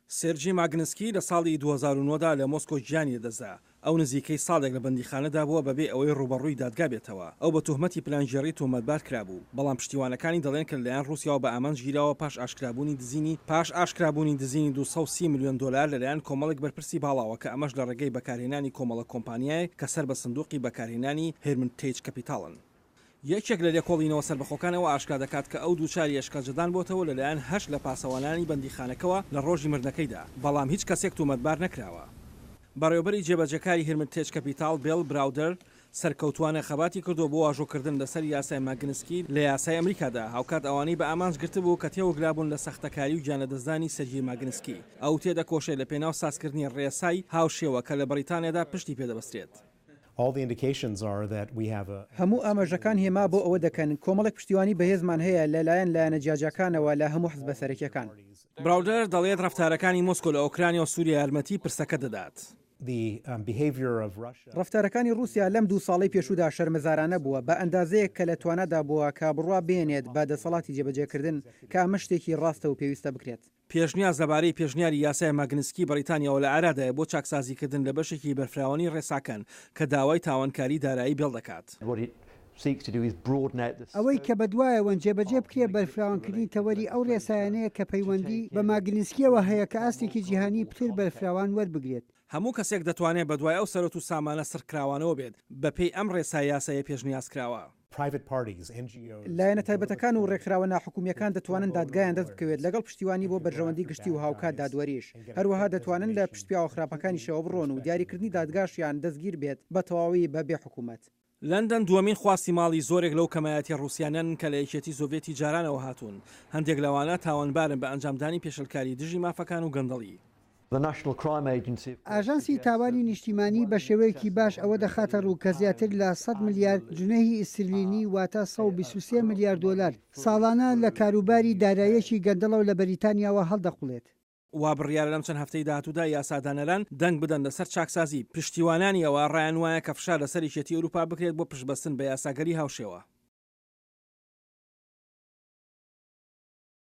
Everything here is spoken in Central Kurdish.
سێرجی ماگنسکی لە ساڵی 2009دا لە مۆسکۆ گیانی دەزا. ئەو نزیکەی ساڵێک لە بەندیخانەدا بووە بەبێ ئەوەی ڕوبەڕووی دادگا بێتەوە. ئەو بە توهمەتی پلانژێڕی تۆمەتبار کرابوو، بەڵام پشتیوانەکانی دەڵێن کە لەلایەن رووسیاوە بە ئامانج گیراوە پاش ئاشکرابوونی دزینی 230 میلیۆن دلار لەلایەن کۆمەڵێک بەرپرسی باڵاوە کە ئەمەش لە ڕێگەی بەکارهێنانی کۆمەڵە کۆمپانیایە کە سەر بە سندوقی بەکارهێنانی هێرمنتێج کەپیتاڵن. یەکێک لە لێکۆڵینەوە سەربەخۆکانەوە ئاشکرا دەکات کە ئەو دووچاری ئەشکەجەدان بۆتەوە لەلایەن هەشت لە پاسەوانانی بەندیخانەکەەوە لە ڕۆژی مردنەکەیدا، بەڵام هیچ کەسێک تومەتبار نەکراوە. بەڕێوەبەری جێبەجەکاری هێرمنتێج کەپیتاڵ بیل براودەر سەرکەوتوانە خەباتی کردو بۆ واژۆکردن لەسەر یاسای ماگنسکی لە یاسای ئەمریکادا، هاوکات ئەوانەی بە ئامانج گرتبوو کە تێوەگرابوون لە سەختەکاری و گیانەدەستدانی سەرجی ماگنسکی. ئەو تێدەکۆشێت لە پێناو سازکردنی ڕێسای هاوشێوە کە لە بەریتانیادا پشتی پێدەبەسترێت. هەموو ئاماژەکان هێما بۆ ئەوە دەکەن کۆمەڵێک پشتیوانی بەهێزمان هەیە لەلایەن لایەنە جیاجەکانەوە لە هەموو حزبە سەرەکیەکان. براودەر دەڵێت ڕەفتارەکانی مۆسکۆ لە ئۆکرانیا و سووریا یارمەتی پرسەکە دەدات. ڕەفتارەکانی رووسیا لەم 2 ساڵەی پێشودا شەرمەزارانە بووە بە ئەندازەیەک کە لە توانادا بووە کە بڕوا بێنێت بە دەسەڵاتی جێبەجێکردن کە ئەمە شتێکی ڕاستە و پێویستە بکرێت. پێشنیاز لەبارەی پێشنیاری یاسای ماگنسکی بەریتانیاەوە لە ئارادایە بۆ چاکسازیکردن لە بەشێکی بەرفراوانی ڕێساکەن کە داوای تاوانکاری دارایی بێڵ دەکات. ئەوەی کە بەدوایەوەن جێبەجێ بکرێ بەرفراوانکردنی تەوەری ئەو ڕێسایانەیە کە پەیوەندی بە ماگنسکیەوە هەیە کە ئاستێکی جیهانی پتر بەرفراوان وەربگرێت. هەموو کەسێک دەتوانێت بەدوای ئەو سەرەت و سامانە سەرکراوانەوە بێت بەپێی ئەم ڕێسای یاسایە پێشنیازکراوە. لایەنە تایبەتەکان و ڕێکخراوە ناحکومیەکان دەتوانن دادگایان دەست بکەوێت لەگەڵ پشتیوانی بۆ بەرژەوەندی گشتی و هاوکات دادوەریش. هەروەها دەتوانن لە پشتپیاوە خراپەکانی شەوە بڕۆن و دیاریکردنی دادگاشیان دەستگیر بێت بە تەواوی بەبێ حکوومەت. لەندەن دووەمین خواستی ماڵی زۆرێک لەو کەمایەتی ڕووسیانەن کە لە یەکێتی سۆڤێتی جارانەوە هاتوون. هەندێک لەوانە تاوانبارن بە ئەنجامدانی پێشەلکاری دژی مافەکان و گەندەڵی. ئاژانسی تاوانی نیشتیمانی بە شێوەیەکی باش ئەوە دەخاتە ڕوو کە زیاتر لە 100 ملیارد جنێهی ئیسترلینی واتە 123 ملیارد دلار ساڵانە لە کاروباری داراییەکی گەندەڵە و لە بەریتانیاوە هەڵدەقوڵێت. وا بڕیارە لەم چەند هەفتەی داهاتوودا یاسادانەران دەنگ بدەن لەسەر چاکسازی پشتیوانانی ئەوە ڕایان وایە کە فشار لەسەر یەکێتی ئەوروپا بکرێت بۆ پشتبەستن بە یاساگەری هاوشێوە.